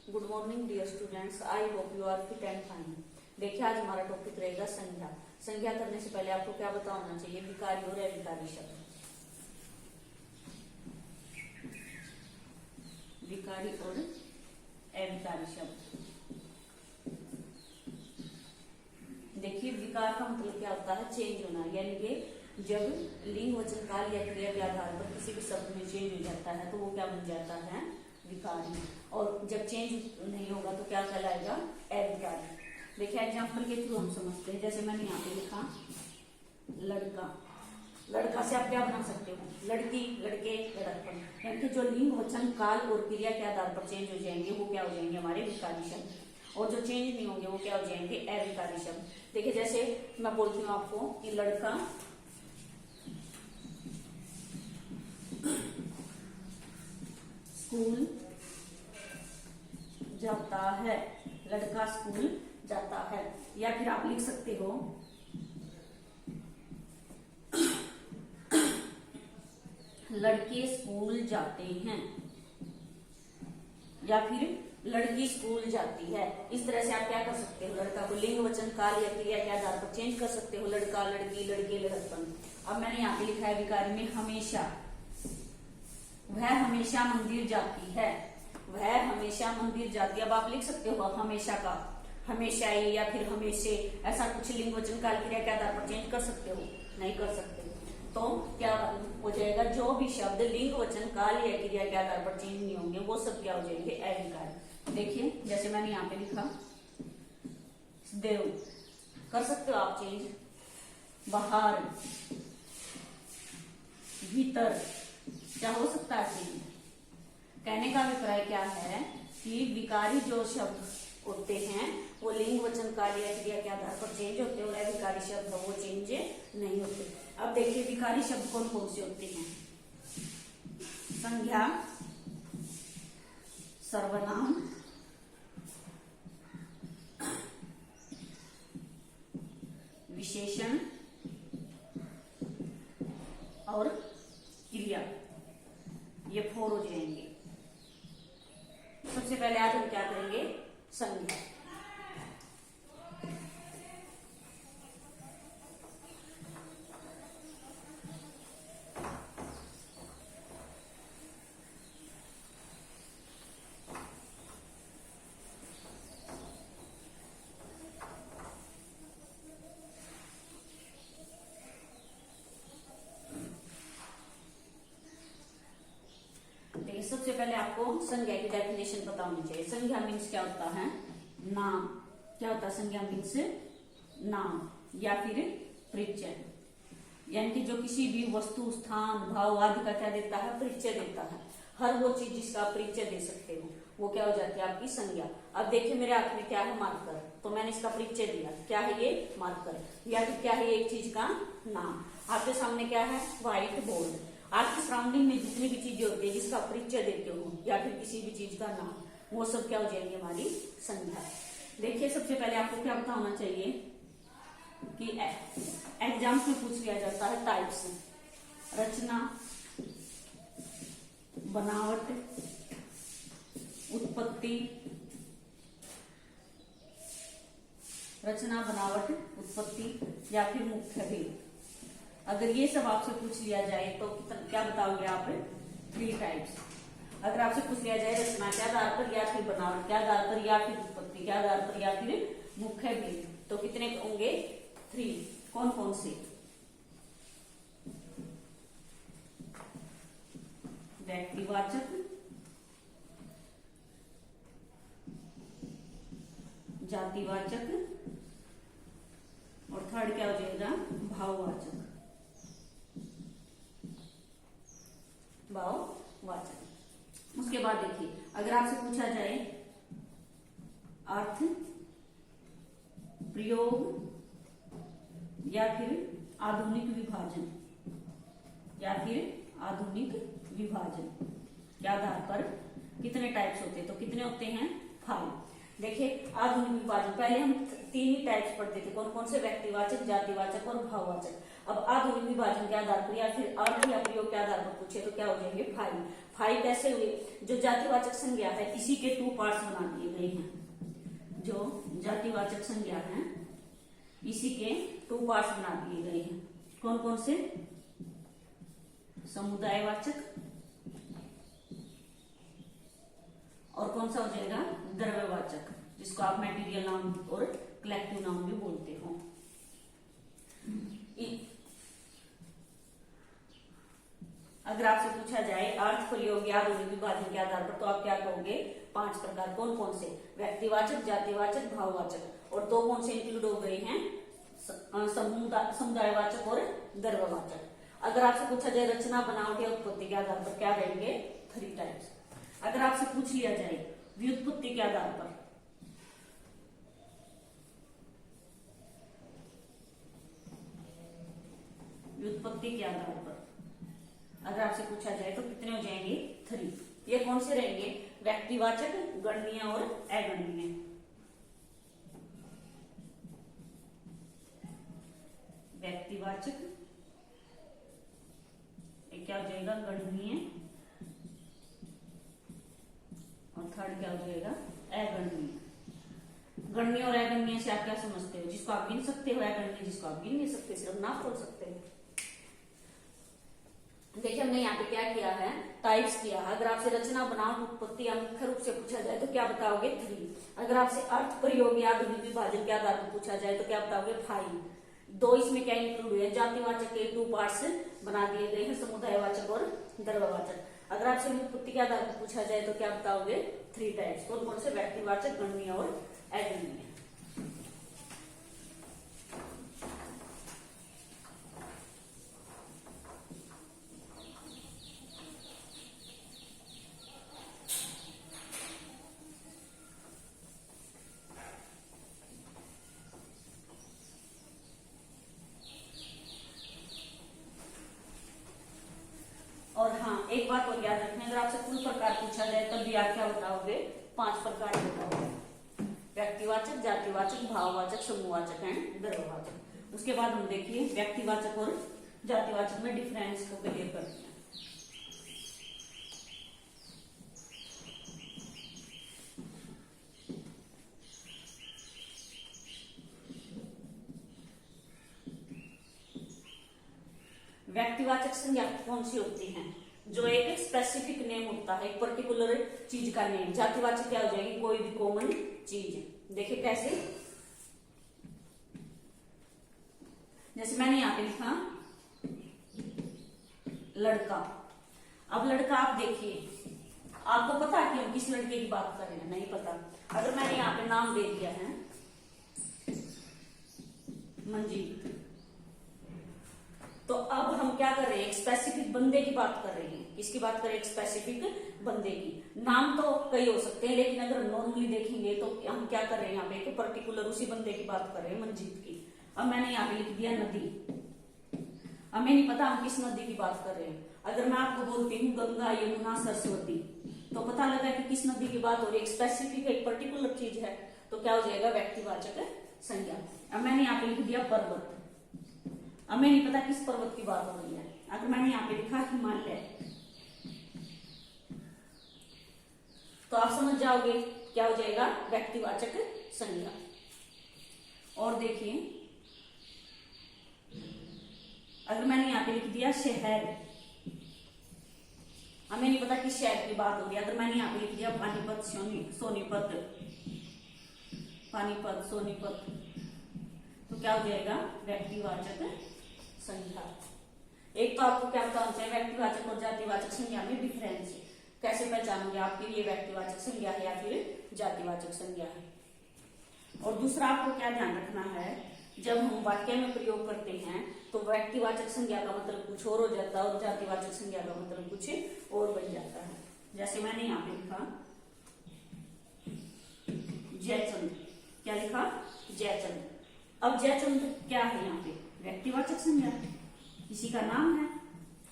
Good morning dear students, I hope you are fit and fine. देखिए आज हमारा topic रहेगा संज्ञा। संज्ञा करने से पहले आपको क्या पता होना चाहिए? विकारी और अविकारी शब्द। विकारी और अविकारी शब्द। देखिए विकार का मतलब क्या होता है? चेंज होना, यानी कि जब लिंग वचन काल या क्रिया के आधार पर किसी भी शब्द में चेंज हो जाता है तो वो क्या बन जाता है? विकारी। और जब चेंज नहीं होगा तो क्या कहलाएगा? अविकारी। देखिए एग्जाम्पल के थ्रू हम समझते हैं। जैसे मैंने यहाँ पे लिखा लड़का। लड़का से आप क्या बना सकते हो? लड़की, लड़के, लड़कपन। यानी कि जो लिंग वचन काल और क्रिया के आधार पर चेंज हो जाएंगे वो क्या हो जाएंगे? हमारे विकारी शब्द। और जो चेंज नहीं होंगे वो क्या हो जाएंगे? अविकारी शब्द। देखिए जैसे मैं बोलती हूँ आपको कि लड़का स्कूल जाता है। लड़का स्कूल जाता है। या फिर आप लिख सकते हो लड़के स्कूल जाते हैं, या फिर लड़की स्कूल जाती है। इस तरह से आप क्या कर सकते हो? लड़का को लिंग वचन काल या क्रिया के आधार पर चेंज कर सकते हो। लड़का, लड़की, लड़के, लड़कपन। अब मैंने यहाँ पे लिखा है विकारी में हमेशा। वह हमेशा मंदिर जाती है। वह हमेशा मंदिर जाती है। अब आप लिख सकते हो हमेशा का हमेशा ही, या फिर हमेशे। ऐसा कुछ लिंग वचन काल क्रिया के आधार पर चेंज कर सकते हो? नहीं कर सकते। तो क्या हो जाएगा? जो भी शब्द लिंग वचन काल या क्रिया के आधार पर चेंज नहीं होंगे वो सब क्या हो जाएंगे? अविकारी। देखिए जैसे मैंने यहाँ पे लिखा देव, कर सकते हो आप चेंज। बाहर, भीतर, क्या हो सकता है चेंज? कहने का अभिप्राय क्या है कि विकारी जो शब्द होते हैं वो लिंग वचन काल या क्रिया के आधार पर चेंज होते हैं, और अविकारी शब्द वो चेंज नहीं होते। अब देखिए विकारी शब्द कौन कौन से होते हैं? संज्ञा, सर्वनाम, विशेषण और क्रिया। ये 4 हो जाएंगे। सबसे पहले आज हम क्या करेंगे? संज्ञा। सबसे पहले आपको संज्ञा की डेफिनेशन पता होनी चाहिए। संज्ञा मीन्स क्या होता है? नाम। क्या होता है संज्ञा मीन्स? नाम या फिर परिचय। यानी कि जो किसी भी वस्तु, स्थान, भाव आदि का क्या देता है? परिचय देता है। हर वो चीज जिसका आप परिचय दे सकते हो वो क्या हो जाती है? आपकी संज्ञा। अब देखिए मेरे हाथ में क्या है? मार्कर। तो मैंने इसका परिचय दिया। क्या है ये? मार्कर। या फिर क्या है? एक चीज का नाम। आपके सामने क्या है? White board. आपकी सराउंडिंग में जितनी भी चीजें होती है जिसका परिचय देते हो या फिर किसी भी चीज का नाम, वो सब क्या हो जाएंगे? हमारी संज्ञा। देखिए सबसे पहले आपको क्या पता होना चाहिए कि एग्जाम्स में पूछ लिया जाता है टाइप्स। रचना, बनावट, उत्पत्ति। रचना, बनावट, उत्पत्ति या फिर मुख्य भेद। अगर ये सब आपसे पूछ लिया जाए तो क्या बताओगे आप? 3 टाइप्स। अगर आपसे पूछ लिया जाए रचना के आधार पर, या फिर बनावट के आधार पर, या फिर उत्पत्ति के आधार पर, या फिर मुख्य भेद, तो कितने होंगे? 3। कौन कौन से? व्यक्तिवाचक, जातिवाचक, और थर्ड क्या हो जाएगा? भाववाचक। भाववाचक। उसके बाद देखिए अगर आपसे पूछा जाए अर्थ, प्रयोग, या फिर आधुनिक विभाजन, या फिर आधुनिक विभाजन के आधार पर कितने टाइप्स होते हैं? तो कितने होते हैं? 5। देखिए आधुनिक विभाजन, पहले हम 3 ही टाइप्स पढ़ते थे। कौन कौन से? व्यक्तिवाचक, जातिवाचक और भाववाचक। अब आधुनिक विभाजन के आधार पर या फिर अर्थ या प्रयोग के आधार पर पूछे तो क्या हो जाएंगे? फाइव। फाइव कैसे हुए? जो जातिवाचक संज्ञा है इसी के 2 पार्ट्स बना दिए गए हैं। जो जातिवाचक संज्ञा है इसी के 2 पार्ट्स बना दिए गए हैं। कौन कौन से? समुदायवाचक और कौन सा हो जाएगा? द्रव्यवाचक, जिसको आप मटेरियल नाउन और कलेक्टिव नाउन भी बोलते हो। अगर आपसे पूछा जाए अर्थ प्रयोग या आधुनिक विभाजन के आधार पर तो आप क्या कहोगे? 5 प्रकार। कौन कौन से? व्यक्तिवाचक, जातिवाचक, भाववाचक। और 2 कौन से इंक्लूड हो गए हैं? समुदायवाचक और द्रव्यवाचक। अगर आपसे पूछा जाए रचना, बनावट या उत्पत्ति के आधार पर क्या रहेंगे? 3 टाइप्स। अगर आपसे पूछ लिया जाए व्युत्पत्ति के आधार पर, व्युत्पत्ति के आधार पर अगर आपसे पूछा जाए तो कितने हो जाएंगे? 3। ये कौन से रहेंगे? व्यक्तिवाचक, गणनीय और अगणनीय। व्यक्तिवाचक, एक क्या हो जाएगा? गणनीय, और थर्ड क्या हो जाएगा? अगणनीय। गणनीय और अगणनीय से आप क्या समझते हो? जिसको आप गिन सकते हो, अगणनीय जिसको आप गिन नहीं सकते, सिर्फ नाप तोल सकते हो। देखिए हमने यहाँ पे क्या किया है? टाइप्स किया है। अगर आपसे रचना, बनावट, उत्पत्ति या मुख्य रूप से पूछा जाए तो क्या बताओगे? 3। अगर आपसे अर्थ प्रयोग या आधुनिक विभाजन के आधार पर पूछा जाए तो क्या बताओगे? 5। 2 इसमें क्या इंक्लूड हुए? जातिवाचक के 2 पार्ट्स बना दिए गए हैं, समुदायवाचक और द्रव्यवाचक। अगर आपसे व्युत्पत्ति के आधार पर पूछा जाए तो क्या बताओगे? 3 टाइप्स। कौन कौन से? व्यक्तिवाचक, गणनीय और अगणनीय। और हाँ, एक बात और याद रखना, अगर आपसे कुल प्रकार पूछा जाए तब भी आप क्या बताओगे? 5 प्रकार बताओगे। व्यक्तिवाचक, जातिवाचक, भाववाचक, समूहवाचक एंड द्रव्यवाचक। उसके बाद हम देखिए व्यक्तिवाचक और जातिवाचक में डिफरेंस को क्लियर करते हैं। व्यक्तिवाचक संज्ञा कौन सी होती है? जो एक स्पेसिफिक नेम होता है, एक पर्टिकुलर चीज का नेम। जातिवाचक क्या हो जाएगी? कोई भी कॉमन चीज। देखिए कैसे? जैसे मैंने यहां पे लिखा लड़का। अब लड़का आप देखिए, आपको पता है कि हम किस लड़के की बात कर रहे हैं? नहीं पता। अगर मैंने यहाँ पे नाम दे दिया है मंजीत, तो अब हम क्या कर रहे हैं? एक स्पेसिफिक बंदे की बात कर रहे हैं। किसकी बात कर रहे हैं? एक स्पेसिफिक बंदे की। नाम तो कई हो सकते हैं, लेकिन अगर नॉर्मली देखेंगे तो हम क्या कर रहे हैं? यहाँ पे एक पर्टिकुलर उसी बंदे की बात कर रहे हैं, मंजीत की। अब मैंने यहाँ पे लिख दिया नदी। हमें नहीं पता हम किस नदी की बात कर रहे हैं। अगर मैं आपको बोलती हूँ गंगा, यमुना, सरस्वती, तो पता लगा कि किस नदी की बात हो रही है। एक स्पेसिफिक, एक पर्टिकुलर चीज है, तो क्या हो जाएगा? व्यक्तिवाचक संज्ञा। अब मैंने यहाँ पे लिख दिया पर्वत। हमें नहीं पता किस पर्वत की बात हो रही है। अगर मैंने यहाँ पे लिखा हिमालय, तो आप समझ जाओगे क्या हो जाएगा? व्यक्तिवाचक संज्ञा। और देखिए अगर मैंने यहाँ पे लिख दिया शहर, हमें नहीं पता किस शहर की बात हो रही है। अगर मैंने यहाँ पे लिख दिया पानीपत, सोनीपत, पानीपत, सोनीपत, तो क्या हो जाएगा? व्यक्तिवाचक संज्ञा। एक तो आपको क्या पता होना चाहिए? व्यक्तिवाचक और जातिवाचक संज्ञा में डिफरेंस। कैसे पहचानोगे आपके लिए व्यक्तिवाचक संज्ञा है या फिर जातिवाचक संज्ञा है? और दूसरा आपको क्या ध्यान रखना है, जब हम वाक्य में प्रयोग करते हैं तो व्यक्तिवाचक संज्ञा का मतलब कुछ और हो जाता है और जातिवाचक संज्ञा का मतलब कुछ और बन जाता है। जैसे मैंने यहाँ पे लिखा जयचंद। क्या लिखा? जयचंद। अब जयचंद क्या है? यहाँ पे व्यक्तिवाचक संज्ञा, किसी का नाम है।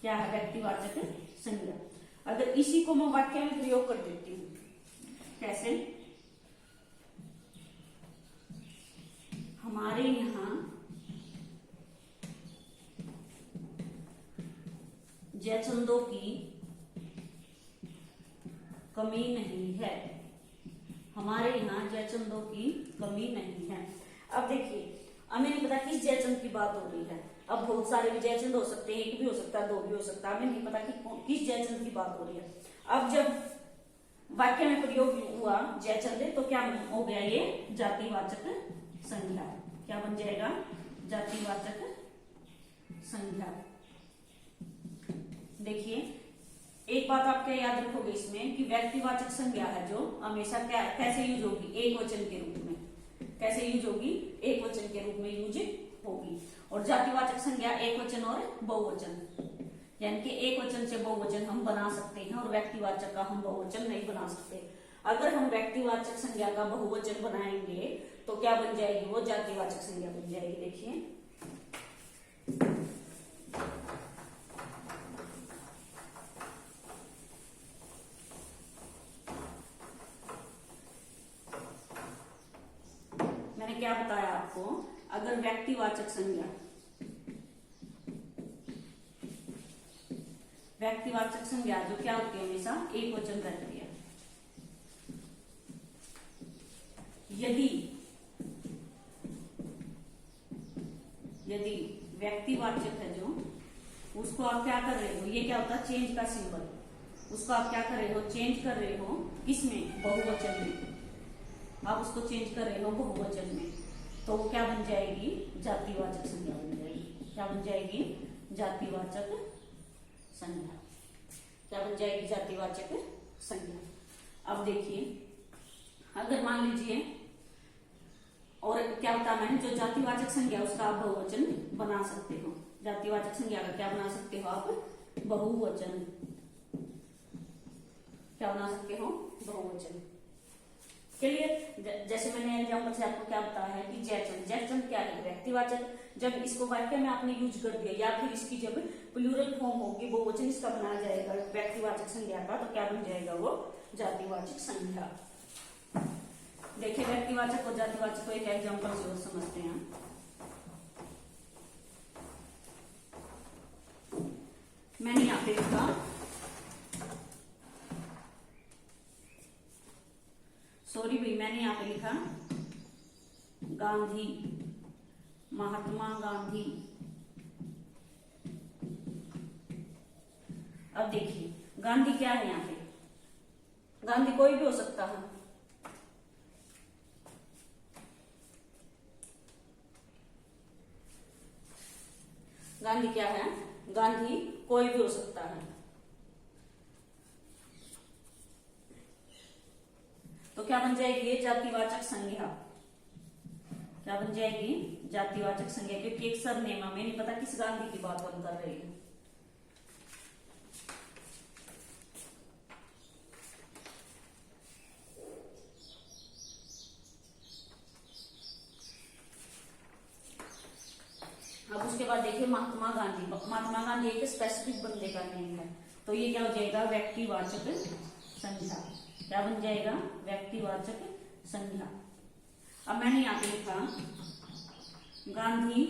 क्या है? व्यक्तिवाचक संज्ञा। अगर इसी को मैं वाक्य में प्रयोग कर देती हूँ, कैसे? हमारे यहाँ जयचंदों की कमी नहीं है, हमारे यहाँ जयचंदों की कमी नहीं है। अब देखिए, हमें नहीं पता किस जयचंद की बात हो रही है। अब बहुत सारे भी जयचंद हो सकते हैं, एक भी हो सकता है, दो भी हो सकता है, हमें नहीं पता कि किस जयचंद की बात हो रही है। अब जब वाक्य में प्रयोग हुआ जयचंद, तो क्या हो गया, ये जातिवाचक संज्ञा। क्या बन जाएगा, जातिवाचक संज्ञा। देखिए, एक बात आप क्या याद रखोगे इसमें कि व्यक्तिवाचक संज्ञा है जो हमेशा क्या कैसे यूज होगी, एक वचन के रूप में। कैसे यूज होगी, एक वचन के रूप में यूज होगी। और जातिवाचक संज्ञा एक वचन और बहुवचन, यानी कि एक वचन से बहुवचन हम बना सकते हैं और व्यक्तिवाचक का हम बहुवचन नहीं बना सकते। अगर हम व्यक्तिवाचक संज्ञा का बहुवचन बनाएंगे तो क्या बन जाएगी, वो जातिवाचक संज्ञा बन जाएगी। देखिए, मैंने क्या बताया आपको, अगर व्यक्तिवाचक संज्ञा जो क्या होती है, हमेशा एक वचन रहती है। यदि व्यक्तिवाचक है जो, उसको आप क्या कर रहे हो, ये क्या होता है, चेंज का सिंबल, उसको आप क्या कर रहे हो, चेंज कर रहे हो किसमें, बहुवचन में। आप उसको चेंज कर रहे हो बहुवचन में, तो वो क्या बन जाएगी, जातिवाचक संज्ञा बन जाएगी। क्या बन जाएगी, जातिवाचक संज्ञा। क्या बन जाएगी, जातिवाचक संज्ञा। अब देखिए, अगर मान लीजिए, और क्या बताया मैंने, जो जातिवाचक संज्ञा उसका आप बहुवचन बना सकते हो। जातिवाचक संज्ञा का क्या बना सकते हो आप, बहुवचन। क्या बना सकते हो, बहुवचन। क्लियर। जैसे मैंने एग्जाम्पल से आपको क्या बताया है कि जयचंद क्या है, व्यक्तिवाचक। जब इसको वाक्य में आपने यूज कर दिया, या फिर इसकी जब प्लूरल फॉर्म होगी, बहुवचन इसका बनाया जाएगा व्यक्तिवाचक संज्ञा का, तो क्या बन जाएगा, वो जातिवाचक संज्ञा। देखिए, व्यक्तिवाचक और जातिवाचक को एक एग्जाम्पल से और समझते हैं। मैंने यहाँ पे लिखा, सॉरी भाई, मैंने यहाँ पे लिखा गांधी, महात्मा गांधी। अब देखिए, गांधी क्या है यहाँ पे, गांधी कोई भी हो सकता है। गांधी क्या है, गांधी कोई भी हो सकता है। तो क्या बन जाएगी, ये जातिवाचक संज्ञा। क्या बन जाएगी, जातिवाचक संज्ञा, क्योंकि एक सरनेम, हमें नहीं पता किस गांधी की बात हम कर रहे हैं। अब उसके बाद देखिए, महात्मा गांधी एक स्पेसिफिक बंदे का नेम है, तो ये क्या हो जाएगा, व्यक्तिवाचक संज्ञा। क्या बन जाएगा, व्यक्तिवाचक संज्ञा। अब मैंने यहाँ पे लिखा, गांधी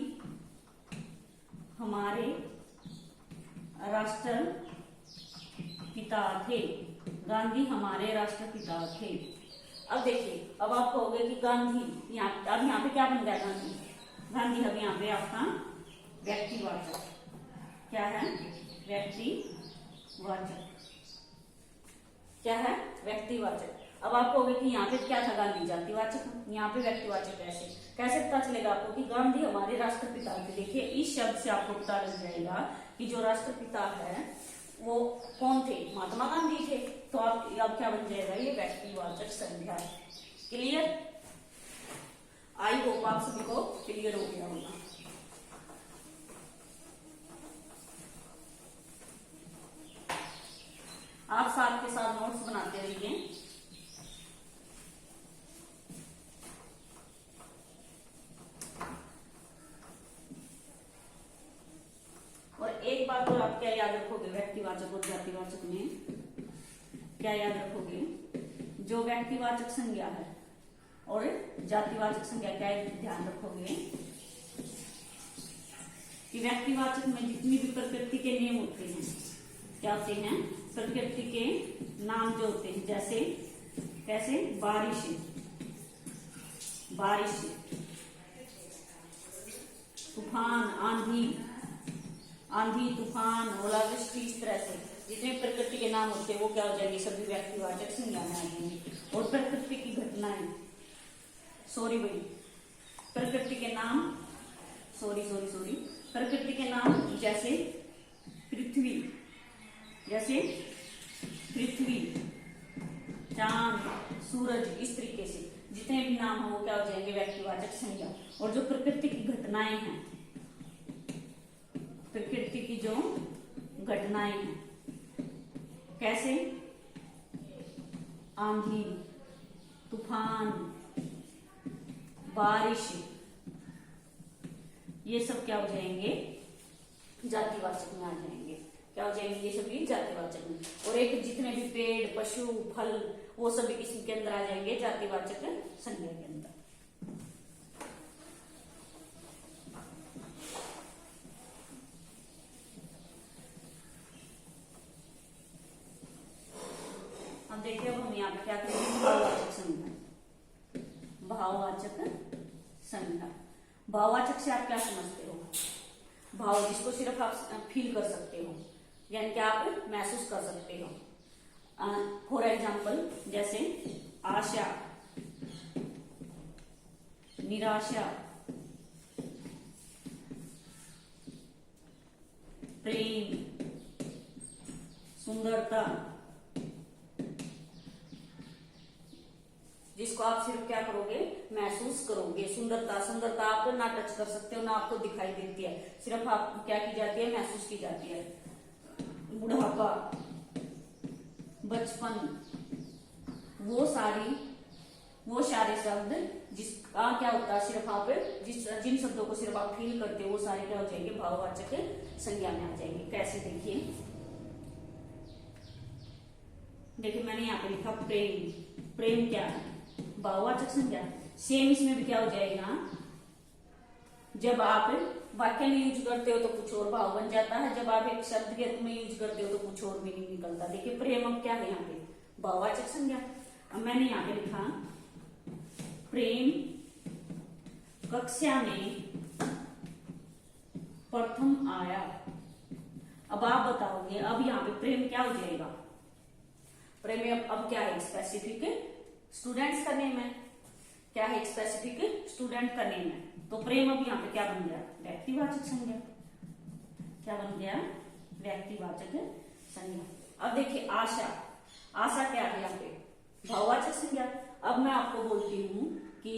हमारे राष्ट्रपिता थे। गांधी हमारे राष्ट्रपिता थे। अब देखिए, अब आप कहोगे कि गांधी, अब यहाँ पे क्या बन गया, गांधी अब यहाँ पे आपका व्यक्तिवाचक। क्या है, व्यक्तिवाचक। क्या है, व्यक्तिवाचक। अब आप कहोगे कि यहाँ पे क्या था, गांधी जातिवाचक, यहाँ पे व्यक्तिवाचक। कैसे पता चलेगा आपको कि गांधी हमारे राष्ट्रपिता थे। देखिए, इस शब्द से आपको पता लग जाएगा कि जो राष्ट्रपिता है वो कौन थे, महात्मा गांधी थे। तो आप अब क्या बन जाएगा, ये व्यक्तिवाचक संज्ञा। क्लियर। आई होप आप सभी को क्लियर हो गया होगा। आप साथ के साथ नोट्स बनाते रहिए। और एक बात और आप क्या याद रखोगे, व्यक्तिवाचक और जातिवाचक में क्या याद रखोगे, जो व्यक्तिवाचक संज्ञा है और जातिवाचक संज्ञा, क्या ध्यान रखोगे कि व्यक्तिवाचक में जितनी भी प्रकृति के नियम होते हैं क्या होते हैं, प्रकृति के नाम जो होते हैं, जैसे कैसे, बारिश, बारिश, तूफान, आंधी, आंधी, तूफान, ओलावृष्टि, इस तरह से जितने प्रकृति के नाम होते हैं वो क्या हो जाएंगे, सभी व्यक्तिवाचक संज्ञा में आ जाएंगे। और प्रकृति की घटनाएं, सॉरी भाई, प्रकृति के नाम, सॉरी, प्रकृति के नाम जैसे पृथ्वी, जैसे पृथ्वी, चांद, सूरज, इस तरीके से जितने भी नाम हो वो क्या हो जाएंगे, व्यक्तिवाचक संज्ञा। और जो प्रकृति की घटनाएं हैं, प्रकृति की जो घटनाएं हैं, कैसे, आंधी, तूफान, बारिश, ये सब क्या हो जाएंगे, जातिवाचक में आ जाएंगे। क्या हो जाएंगे, ये सभी जातिवाचक में। और एक जितने भी पेड़, पशु, फल, वो सभी किसके अंदर आ जाएंगे, जातिवाचक संज्ञा के अंदर। अब देखिए, अब हम यहाँ पे क्या करेंगे, भाववाचक संज्ञा। भाववाचक संज्ञा, भाववाचक से आप क्या समझते हो, भाव जिसको सिर्फ आप फील कर सकते हो, यानी कि आप महसूस कर सकते हो। फॉर एग्जाम्पल, जैसे आशा, निराशा, प्रेम, सुंदरता, जिसको आप सिर्फ क्या करोगे, महसूस करोगे। सुंदरता आप ना टच कर सकते हो, ना आपको दिखाई देती है, सिर्फ आप क्या की जाती है, महसूस की जाती है। बुढ़ापा, बचपन, वो सारे शब्द जिसका क्या होता है, सिर्फ आप जिन शब्दों को सिर्फ आप फील करते हो, वो सारे क्या हो जाएंगे, भाववाचक संज्ञा में आ जाएंगे। कैसे, देखिए मैंने यहाँ पे लिखा प्रेम। प्रेम क्या है, भाववाचक संज्ञा। सेम इसमें भी क्या हो जाएगा, जब आप वाक्य में यूज करते हो तो कुछ और भाव बन जाता है, जब आप एक शब्द के रूप में यूज करते हो तो कुछ और मीनिंग निकलता है। देखिए प्रेम अब क्या है, यहाँ पे भाववाचक संज्ञा। अब मैंने यहाँ पे लिखा प्रेम कक्षा में प्रथम आया। अब आप बताओगे, अब यहाँ पे प्रेम क्या हो जाएगा, प्रेम अब क्या है, स्पेसिफिक स्टूडेंट्स का नेम है। क्या है, स्पेसिफिक स्टूडेंट का नेम है। तो प्रेम अब यहाँ पे क्या बन गया, व्यक्तिवाचक संज्ञा। क्या बन गया, व्यक्तिवाचक संज्ञा। अब देखिए आशा, आशा क्या है यहाँ पे, भाववाचक संज्ञा। अब मैं आपको बोलती हूँ कि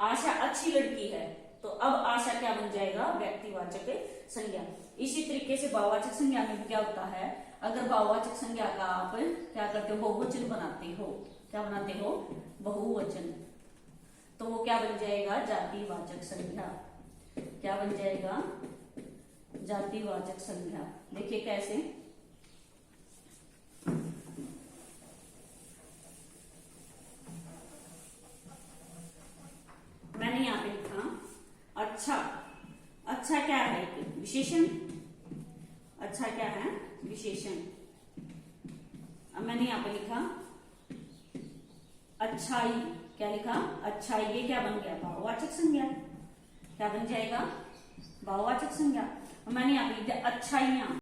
आशा अच्छी लड़की है, तो अब आशा क्या बन जाएगा, व्यक्तिवाचक संज्ञा। इसी तरीके से भाववाचक संज्ञा में क्या होता है, अगर भाववाचक संज्ञा का आप क्या करते हो, बहुवचन बनाते हो। क्या बनाते हो, बहुवचन, तो वो क्या बन जाएगा, जातिवाचक संज्ञा। क्या बन जाएगा, जातिवाचक संज्ञा। देखिए कैसे, मैंने यहाँ पे लिखा अच्छा। अच्छा क्या है, विशेषण। अच्छा क्या है, विशेषण। अब मैंने यहाँ पे लिखा अच्छाई। क्या लिखा, अच्छाई। ये क्या बन गया, भाववाचक संज्ञा। क्या बन जाएगा, भाववाचक संज्ञा। मैंने यहाँ पे लिखा अच्छाइयां।